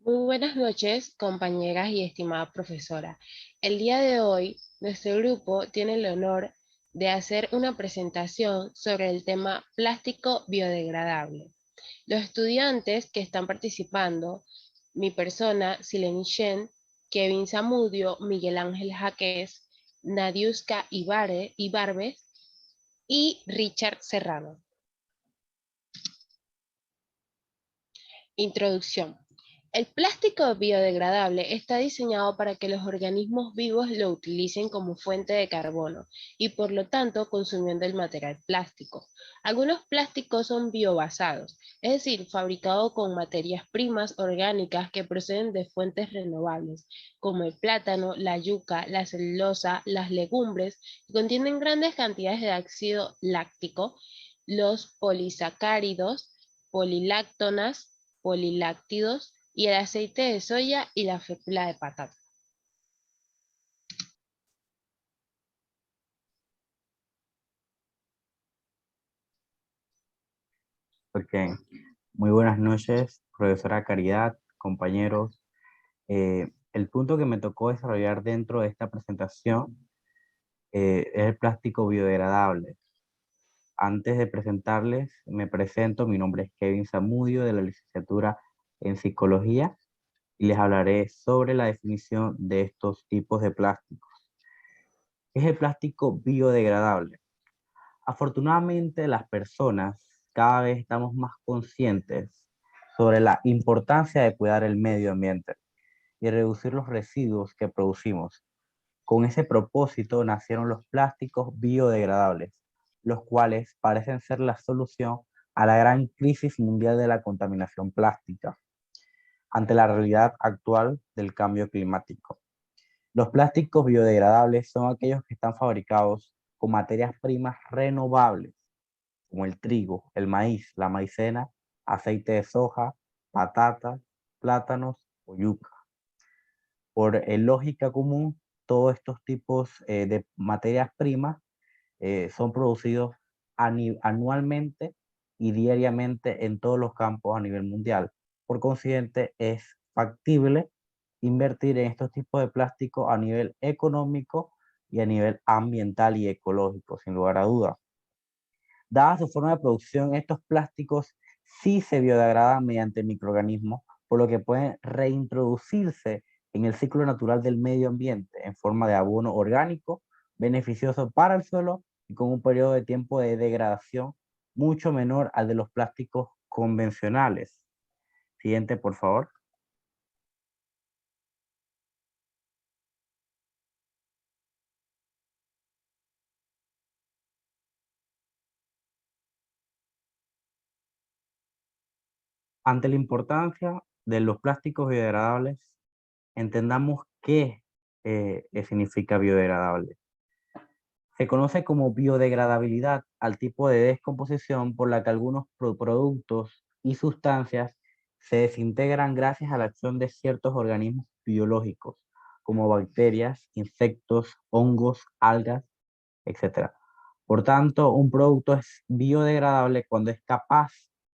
Muy buenas noches, compañeras y estimada profesora. El día de hoy, nuestro grupo tiene el honor de hacer una presentación sobre el tema plástico biodegradable. Los estudiantes que están participando, mi persona, Sileni Shen, Kevin Zamudio, Miguel Ángel Jaques, Nadiuska Ibarbes y Richard Serrano. Introducción. El plástico biodegradable está diseñado para que los organismos vivos lo utilicen como fuente de carbono y por lo tanto consumiendo el material plástico. Algunos plásticos son biobasados, es decir, fabricados con materias primas orgánicas que proceden de fuentes renovables, como el plátano, la yuca, la celulosa, las legumbres, que contienen grandes cantidades de ácido láctico, los polisacáridos, polilactonas, poliláctidos y el aceite de soya y la fécula de patata. Ok, muy buenas noches, profesora Caridad, compañeros. El punto que me tocó desarrollar dentro de esta presentación es el plástico biodegradable. Antes de presentarles, me presento, mi nombre es Kevin Zamudio de la licenciatura en Psicología y les hablaré sobre la definición de estos tipos de plástico. ¿Qué es el plástico biodegradable? Afortunadamente, las personas cada vez estamos más conscientes sobre la importancia de cuidar el medio ambiente y reducir los residuos que producimos. Con ese propósito nacieron los plásticos biodegradables, los cuales parecen ser la solución a la gran crisis mundial de la contaminación plástica ante la realidad actual del cambio climático. Los plásticos biodegradables son aquellos que están fabricados con materias primas renovables como el trigo, el maíz, la maicena, aceite de soja, patatas, plátanos o yuca. Por lógica común, todos estos tipos de materias primas son producidos anualmente y diariamente en todos los campos a nivel mundial. Por consiguiente, es factible invertir en estos tipos de plástico a nivel económico y a nivel ambiental y ecológico, sin lugar a dudas. Dada su forma de producción, estos plásticos sí se biodegradan mediante microorganismos, por lo que pueden reintroducirse en el ciclo natural del medio ambiente en forma de abono orgánico, beneficioso para el suelo y con un periodo de tiempo de degradación mucho menor al de los plásticos convencionales. Siguiente, por favor. Ante la importancia de los plásticos biodegradables, entendamos qué significa biodegradable. Se conoce como biodegradabilidad al tipo de descomposición por la que algunos productos y sustancias se desintegran gracias a la acción de ciertos organismos biológicos, como bacterias, insectos, hongos, algas, etcétera. Por tanto, un producto es biodegradable cuando es capaz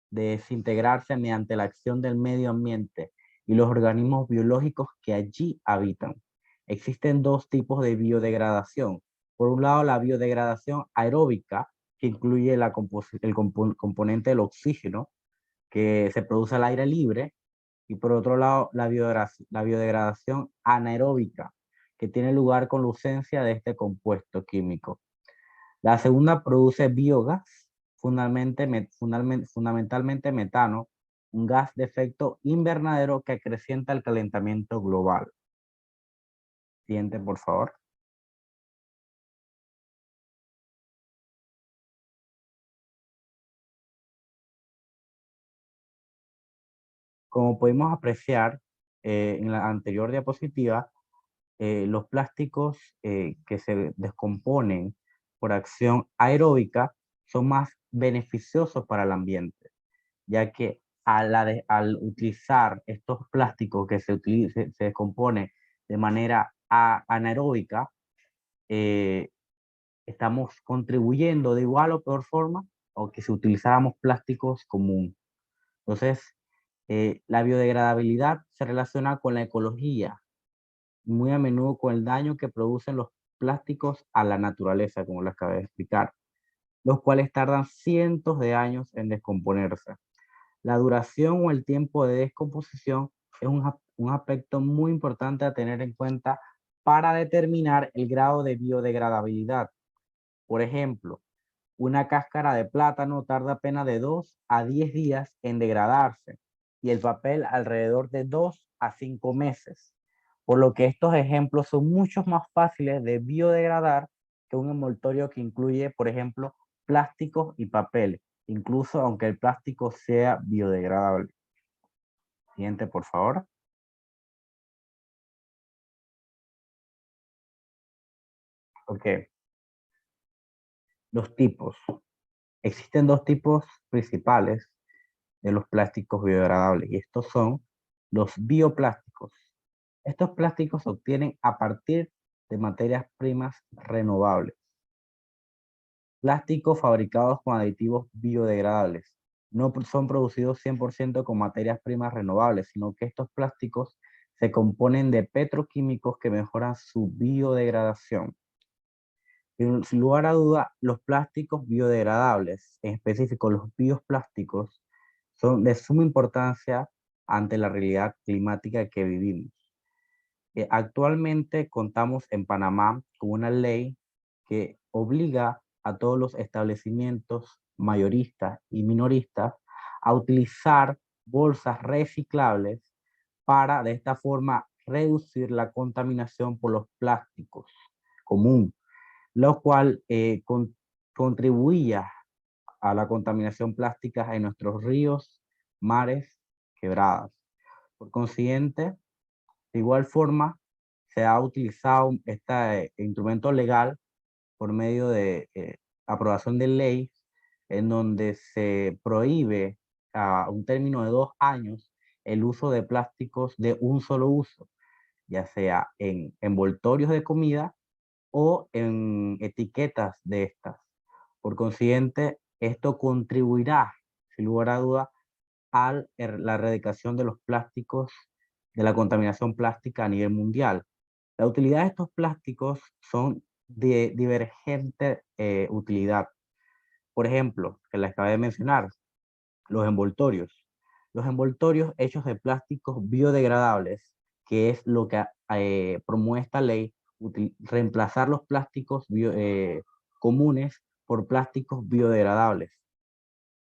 de desintegrarse mediante la acción del medio ambiente y los organismos biológicos que allí habitan. Existen dos tipos de biodegradación. Por un lado, la biodegradación aeróbica, que incluye componente del oxígeno, que se produce al aire libre, y por otro lado, la biodegradación anaeróbica, que tiene lugar con la ausencia de este compuesto químico. La segunda produce biogás, fundamentalmente metano, un gas de efecto invernadero que acrecienta el calentamiento global. Siguiente, por favor. Como pudimos apreciar en la anterior diapositiva, los plásticos que se descomponen por acción aeróbica son más beneficiosos para el ambiente, ya que al utilizar estos plásticos que se descomponen de manera anaeróbica, eh, estamos contribuyendo de igual o peor forma o que si utilizáramos plásticos comunes. Entonces, La biodegradabilidad se relaciona con la ecología, muy a menudo con el daño que producen los plásticos a la naturaleza, como les acabé de explicar, los cuales tardan cientos de años en descomponerse. La duración o el tiempo de descomposición es un aspecto muy importante a tener en cuenta para determinar el grado de biodegradabilidad. Por ejemplo, una cáscara de plátano tarda apenas de 2 a 10 días en degradarse y el papel alrededor de 2 a 5 meses. Por lo que estos ejemplos son mucho más fáciles de biodegradar que un envoltorio que incluye, por ejemplo, plásticos y papel, incluso aunque el plástico sea biodegradable. Siguiente, por favor. Ok, los tipos. Existen dos tipos principales de los plásticos biodegradables y estos son los bioplásticos. Estos plásticos se obtienen a partir de materias primas renovables. Plásticos fabricados con aditivos biodegradables. No son producidos 100% con materias primas renovables, sino que estos plásticos se componen de petroquímicos que mejoran su biodegradación. Sin lugar a duda, los plásticos biodegradables, en específico los bioplásticos, son de suma importancia ante la realidad climática que vivimos. Actualmente contamos en Panamá con una ley que obliga a todos los establecimientos mayoristas y minoristas a utilizar bolsas reciclables para de esta forma reducir la contaminación por los plásticos común, lo cual contribuía a la contaminación plástica en nuestros ríos, mares, quebradas. Por consiguiente, de igual forma, se ha utilizado este instrumento legal por medio de aprobación de ley en donde se prohíbe a un término de 2 años el uso de plásticos de un solo uso, ya sea en envoltorios de comida o en etiquetas de estas. Por consiguiente, esto contribuirá, sin lugar a duda, a la erradicación de los plásticos, de la contaminación plástica a nivel mundial. La utilidad de estos plásticos son de divergente utilidad. Por ejemplo, que les acabé de mencionar, los envoltorios. Los envoltorios hechos de plásticos biodegradables, que es lo que promueve esta ley, reemplazar los plásticos comunes por plásticos biodegradables.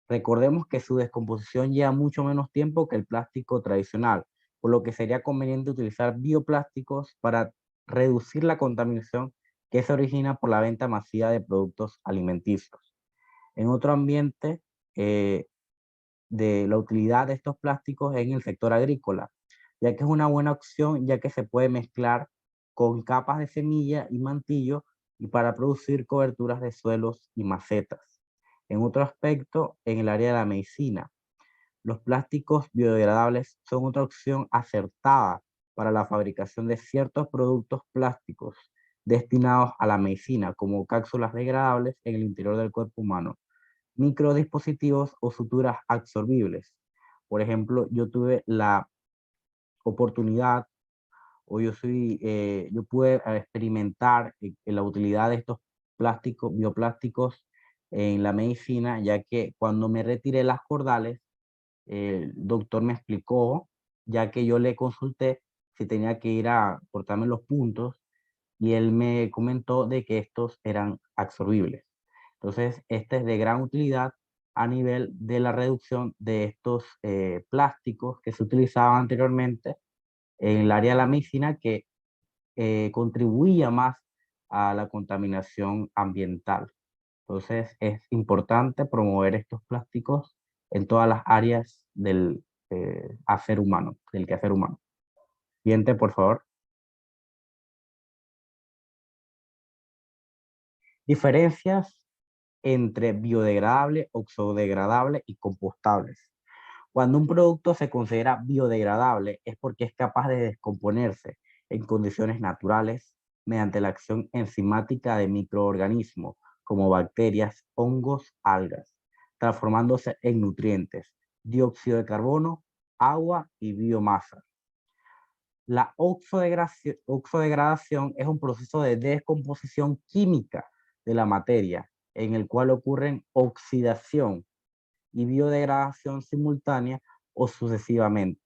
Recordemos que su descomposición lleva mucho menos tiempo que el plástico tradicional, por lo que sería conveniente utilizar bioplásticos para reducir la contaminación que se origina por la venta masiva de productos alimenticios. En otro ambiente, de la utilidad de estos plásticos en el sector agrícola, ya que es una buena opción, ya que se puede mezclar con capas de semilla y mantillo y para producir coberturas de suelos y macetas. En otro aspecto, en el área de la medicina, los plásticos biodegradables son otra opción acertada para la fabricación de ciertos productos plásticos destinados a la medicina, como cápsulas degradables en el interior del cuerpo humano, microdispositivos o suturas absorbibles. Por ejemplo, yo tuve la oportunidad o yo pude experimentar la utilidad de estos plásticos, bioplásticos en la medicina, ya que cuando me retiré las cordales, el doctor me explicó, ya que yo le consulté si tenía que ir a cortarme los puntos y él me comentó de que estos eran absorbibles. Entonces, este es de gran utilidad a nivel de la reducción de estos plásticos que se utilizaban anteriormente en el área de la medicina que contribuía más a la contaminación ambiental. Entonces, es importante promover estos plásticos en todas las áreas del hacer humano, del quehacer humano. Siguiente, por favor. Diferencias entre biodegradable, oxodegradable y compostables. Cuando un producto se considera biodegradable es porque es capaz de descomponerse en condiciones naturales mediante la acción enzimática de microorganismos como bacterias, hongos, algas, transformándose en nutrientes, dióxido de carbono agua y biomasa. La oxodegradación es un proceso de descomposición química de la materia en el cual ocurren oxidación y biodegradación simultánea o sucesivamente.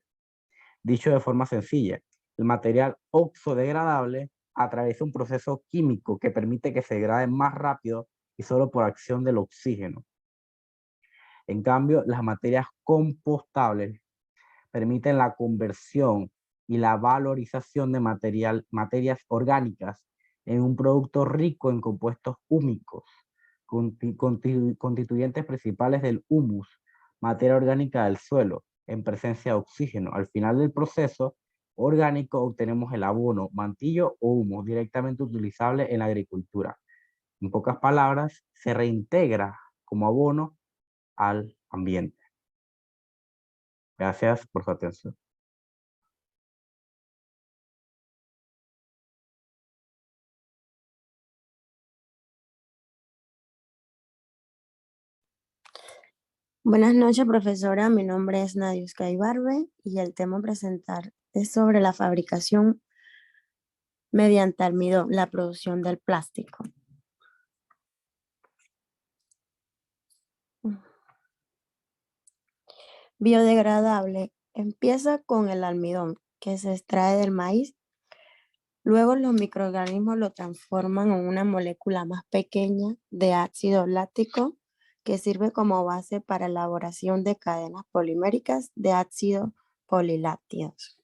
Dicho de forma sencilla, el material oxodegradable atraviesa un proceso químico que permite que se degrade más rápido y solo por acción del oxígeno. En cambio, las materias compostables permiten la conversión y la valorización de materias orgánicas en un producto rico en compuestos húmicos, constituyentes principales del humus, materia orgánica del suelo, en presencia de oxígeno. Al final del proceso orgánico obtenemos el abono, mantillo o humus directamente utilizable en la agricultura. En pocas palabras, se reintegra como abono al ambiente. Gracias por su atención. Buenas noches, profesora. Mi nombre es Nadiuska Ibarbe y el tema a presentar es sobre la fabricación mediante almidón, la producción del plástico. Biodegradable. Empieza con el almidón que se extrae del maíz. Luego los microorganismos lo transforman en una molécula más pequeña de ácido láctico que sirve como base para elaboración de cadenas poliméricas de ácido polilácticos.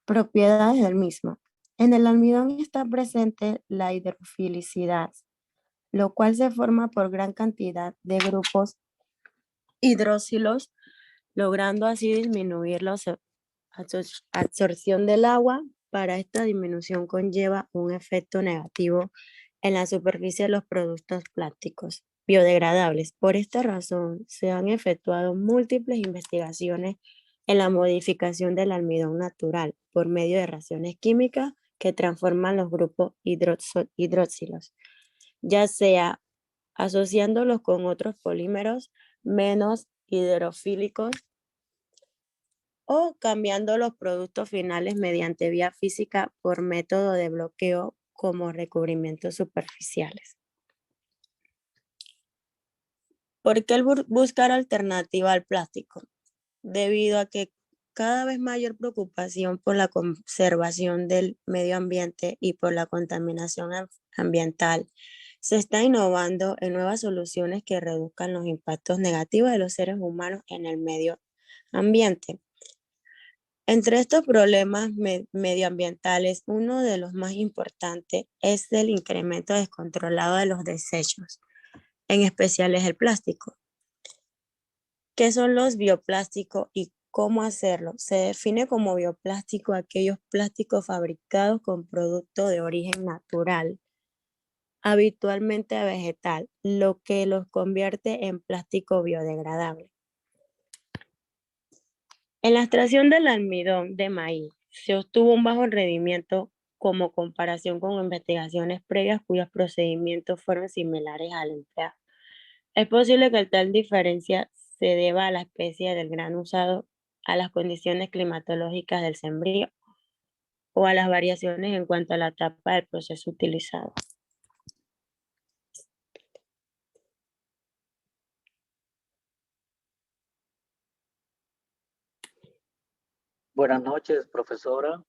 Propiedades del mismo. En el almidón está presente la hidrofilicidad, lo cual se forma por gran cantidad de grupos hidroxilos, logrando así disminuir la absorción del agua. Para esta disminución conlleva un efecto negativo en la superficie de los productos plásticos biodegradables. Por esta razón, se han efectuado múltiples investigaciones en la modificación del almidón natural por medio de reacciones químicas que transforman los grupos hidroxilos, ya sea asociándolos con otros polímeros menos hidrofílicos o cambiando los productos finales mediante vía física por método de bloqueo como recubrimientos superficiales. ¿Por qué buscar alternativa al plástico? Debido a que cada vez mayor preocupación por la conservación del medio ambiente y por la contaminación ambiental, se está innovando en nuevas soluciones que reduzcan los impactos negativos de los seres humanos en el medio ambiente. Entre estos problemas medioambientales, uno de los más importantes es el incremento descontrolado de los desechos, en especial es el plástico. ¿Qué son los bioplásticos y cómo hacerlo? Se define como bioplástico aquellos plásticos fabricados con productos de origen natural, habitualmente vegetal, lo que los convierte en plástico biodegradable. En la extracción del almidón de maíz se obtuvo un bajo rendimiento como comparación con investigaciones previas cuyos procedimientos fueron similares al empleado. Es posible que tal diferencia se deba a la especie del grano usado, a las condiciones climatológicas del sembrío o a las variaciones en cuanto a la etapa del proceso utilizado. Buenas noches, profesora,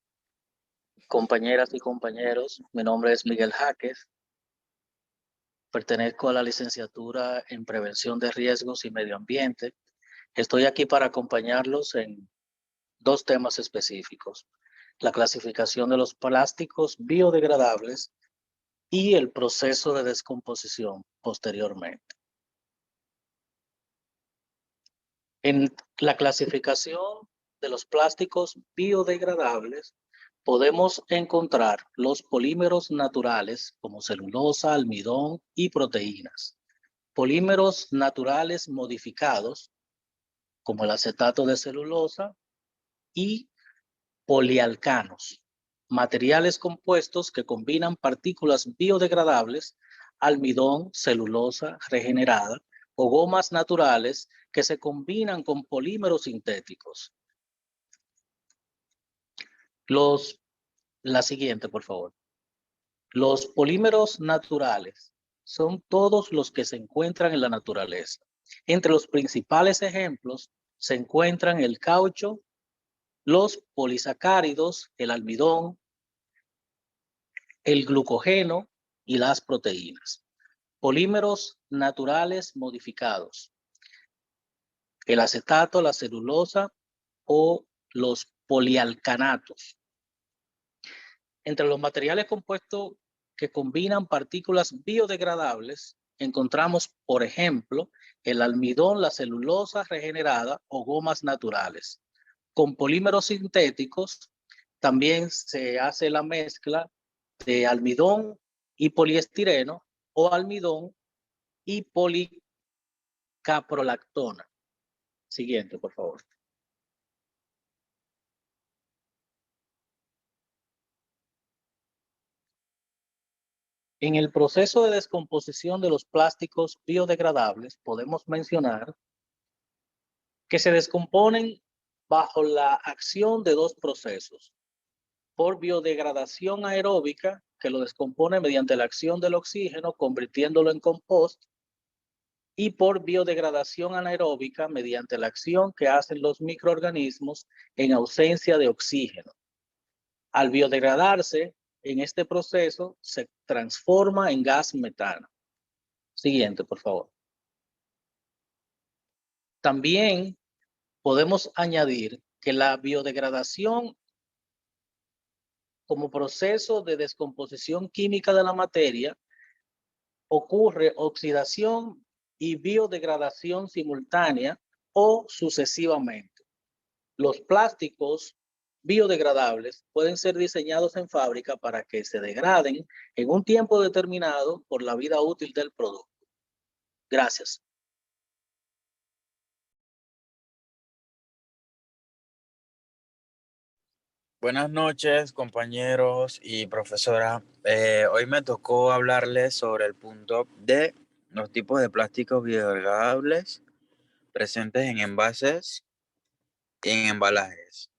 compañeras y compañeros. Mi nombre es Miguel Jaques. Pertenezco a la licenciatura en Prevención de Riesgos y Medio Ambiente. Estoy aquí para acompañarlos en dos temas específicos: la clasificación de los plásticos biodegradables y el proceso de descomposición posteriormente. En la clasificación de los plásticos biodegradables podemos encontrar los polímeros naturales como celulosa, almidón y proteínas. Polímeros naturales modificados como el acetato de celulosa y polialcanos, materiales compuestos que combinan partículas biodegradables, almidón, celulosa regenerada o gomas naturales que se combinan con polímeros sintéticos. La siguiente, por favor. Los polímeros naturales son todos los que se encuentran en la naturaleza. Entre los principales ejemplos se encuentran el caucho, los polisacáridos, el almidón, el glucógeno y las proteínas. Polímeros naturales modificados, el acetato, la celulosa o los polialcanatos. Entre los materiales compuestos que combinan partículas biodegradables, encontramos, por ejemplo, el almidón, la celulosa regenerada o gomas naturales. Con polímeros sintéticos también se hace la mezcla de almidón y poliestireno o almidón y policaprolactona. Siguiente, por favor. En el proceso de descomposición de los plásticos biodegradables, podemos mencionar que se descomponen bajo la acción de dos procesos. Por biodegradación aeróbica, que lo descompone mediante la acción del oxígeno, convirtiéndolo en compost, y por biodegradación anaeróbica, mediante la acción que hacen los microorganismos en ausencia de oxígeno. Al biodegradarse, en este proceso se transforma en gas metano. Siguiente, por favor. También podemos añadir que la biodegradación como proceso de descomposición química de la materia ocurre oxidación y biodegradación simultánea o sucesivamente. Los plásticos biodegradables pueden ser diseñados en fábrica para que se degraden en un tiempo determinado por la vida útil del producto. Gracias. Buenas noches, compañeros y profesora. Hoy me tocó hablarles sobre el punto de los tipos de plásticos biodegradables presentes en envases y en embalajes.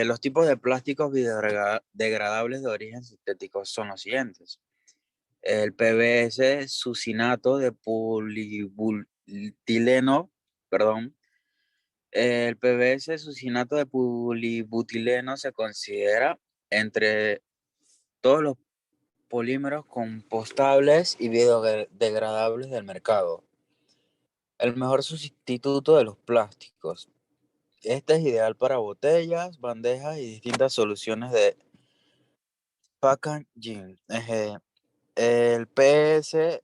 Los tipos de plásticos biodegradables de origen sintético son los siguientes. El PVC, sucinato de polibutileno, El PVC, sucinato de polibutileno, se considera entre todos los polímeros compostables y biodegradables del mercado el mejor sustituto de los plásticos. Este es ideal para botellas, bandejas y distintas soluciones de packaging. El PS,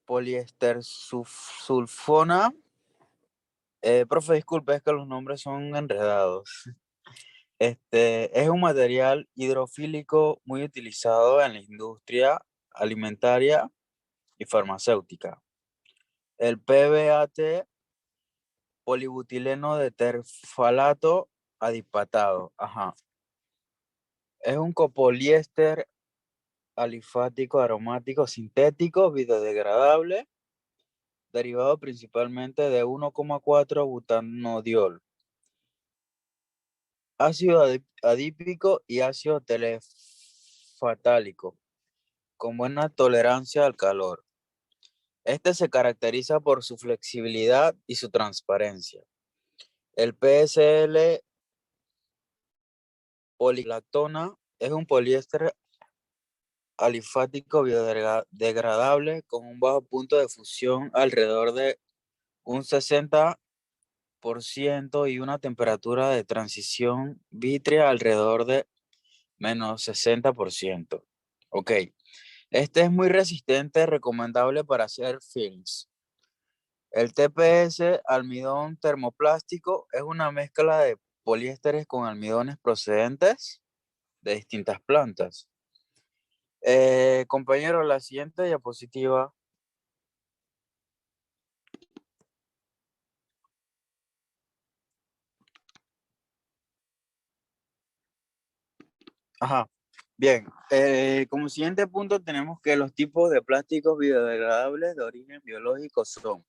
poliéster sulfona. Profe, disculpe, es que los nombres son enredados. Es un material hidrofílico muy utilizado en la industria alimentaria y farmacéutica. El PBAT, polibutileno de terfalato adipatado. Es un copoliéster alifático aromático sintético biodegradable derivado principalmente de 1,4 butanodiol, ácido adípico y ácido telefatálico, con buena tolerancia al calor. Este se caracteriza por su flexibilidad y su transparencia. El PSL polilactona es un poliéster alifático biodegradable con un bajo punto de fusión alrededor de un 60% y una temperatura de transición vítrea alrededor de menos 60%. Ok, este es muy resistente, recomendable para hacer films. El TPS, almidón termoplástico, es una mezcla de poliésteres con almidones procedentes de distintas plantas. Compañero, la siguiente diapositiva. Ajá. Bien, como siguiente punto tenemos que los tipos de plásticos biodegradables de origen biológico son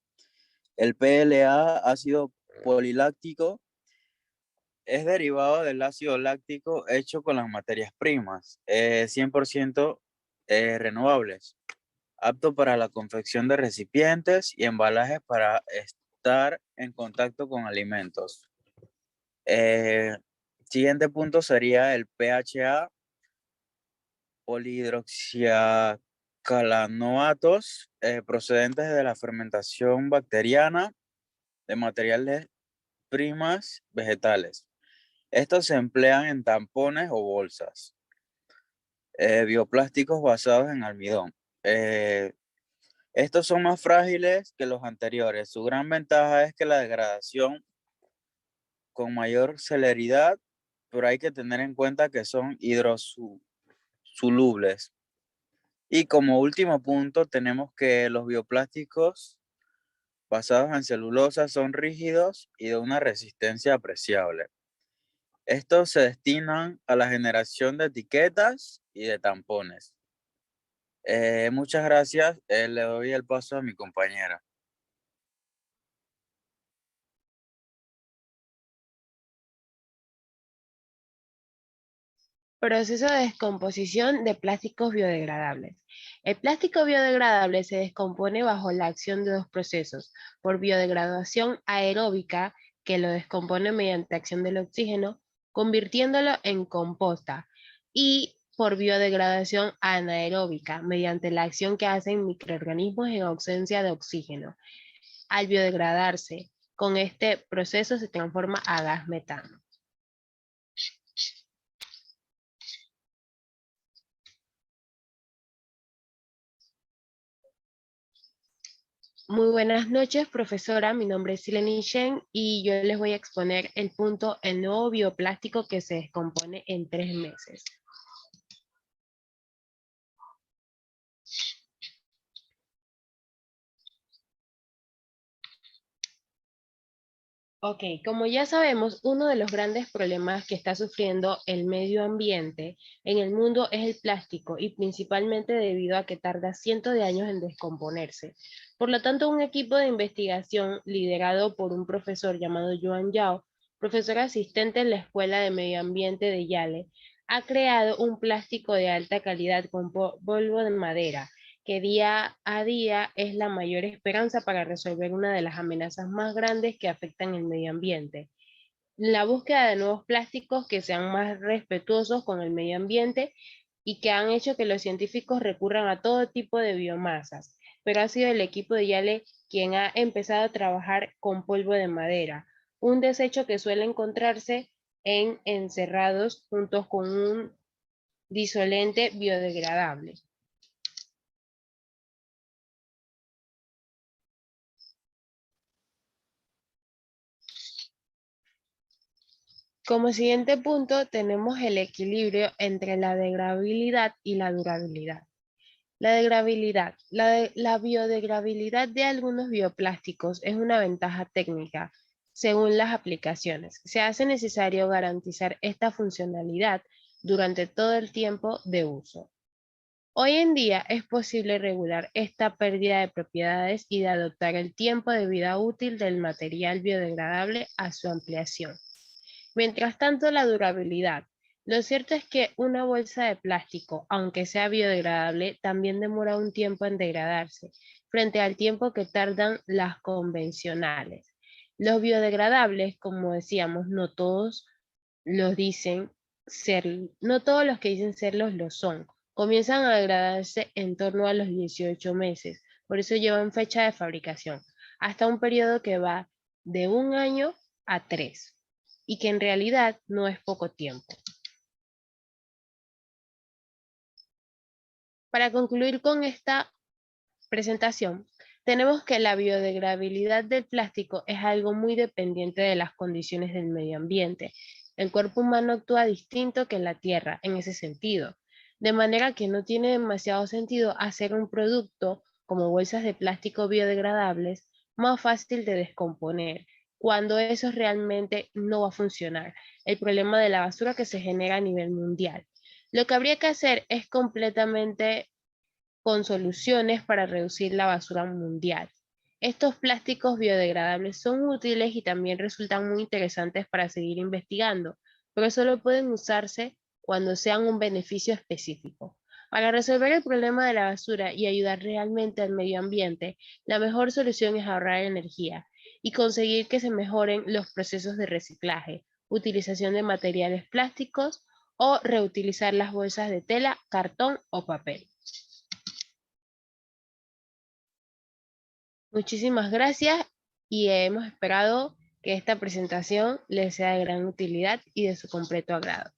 el PLA, ácido poliláctico, es derivado del ácido láctico hecho con las materias primas, 100% renovables, apto para la confección de recipientes y embalajes para estar en contacto con alimentos. Siguiente punto sería el PHA, polihidroxialcanoatos, procedentes de la fermentación bacteriana de materiales primas vegetales. Estos se emplean en tampones o bolsas. Bioplásticos basados en almidón. Estos son más frágiles que los anteriores. Su gran ventaja es que la degradación con mayor celeridad, pero hay que tener en cuenta que son hidrosolubles. Y como último punto tenemos que los bioplásticos basados en celulosa son rígidos y de una resistencia apreciable. Estos se destinan a la generación de etiquetas y de tampones. Muchas gracias. Le doy el paso a mi compañera. Proceso de descomposición de plásticos biodegradables. El plástico biodegradable se descompone bajo la acción de dos procesos, por biodegradación aeróbica, que lo descompone mediante acción del oxígeno, convirtiéndolo en composta, y por biodegradación anaeróbica, mediante la acción que hacen microorganismos en ausencia de oxígeno. Al biodegradarse, con este proceso se transforma a gas metano. Muy buenas noches, profesora. Mi nombre es Sileni Shen y yo les voy a exponer el punto el nuevo bioplástico que se descompone en 3 meses. Ok, como ya sabemos, uno de los grandes problemas que está sufriendo el medio ambiente en el mundo es el plástico y principalmente debido a que tarda cientos de años en descomponerse. Por lo tanto, un equipo de investigación liderado por un profesor llamado Yuan Yao, profesor asistente en la Escuela de Medio Ambiente de Yale, ha creado un plástico de alta calidad con polvo de madera, que día a día es la mayor esperanza para resolver una de las amenazas más grandes que afectan el medio ambiente. La búsqueda de nuevos plásticos que sean más respetuosos con el medio ambiente y que han hecho que los científicos recurran a todo tipo de biomasas, pero ha sido el equipo de Yale quien ha empezado a trabajar con polvo de madera, un desecho que suele encontrarse en encerrados juntos con un disolente biodegradable. Como siguiente punto tenemos el equilibrio entre la degradabilidad y la durabilidad. La degradabilidad. La biodegradabilidad de algunos bioplásticos es una ventaja técnica según las aplicaciones. Se hace necesario garantizar esta funcionalidad durante todo el tiempo de uso. Hoy en día es posible regular esta pérdida de propiedades y de adoptar el tiempo de vida útil del material biodegradable a su ampliación. Mientras tanto, la durabilidad. Lo cierto es que una bolsa de plástico, aunque sea biodegradable, también demora un tiempo en degradarse, frente al tiempo que tardan las convencionales. Los biodegradables, como decíamos, no todos los dicen ser, no todos los que dicen serlos lo son. Comienzan a degradarse en torno a los 18 meses, por eso llevan fecha de fabricación, hasta un periodo que va de 1 año a 3 y que en realidad no es poco tiempo. Para concluir con esta presentación, tenemos que la biodegradabilidad del plástico es algo muy dependiente de las condiciones del medio ambiente. El cuerpo humano actúa distinto que la Tierra en ese sentido, de manera que no tiene demasiado sentido hacer un producto como bolsas de plástico biodegradables más fácil de descomponer, cuando eso realmente no va a funcionar. El problema de la basura que se genera a nivel mundial. Lo que habría que hacer es completamente con soluciones para reducir la basura mundial. Estos plásticos biodegradables son útiles y también resultan muy interesantes para seguir investigando, pero solo pueden usarse cuando sean un beneficio específico. Para resolver el problema de la basura y ayudar realmente al medio ambiente, la mejor solución es ahorrar energía y conseguir que se mejoren los procesos de reciclaje, utilización de materiales plásticos o reutilizar las bolsas de tela, cartón o papel. Muchísimas gracias y hemos esperado que esta presentación les sea de gran utilidad y de su completo agrado.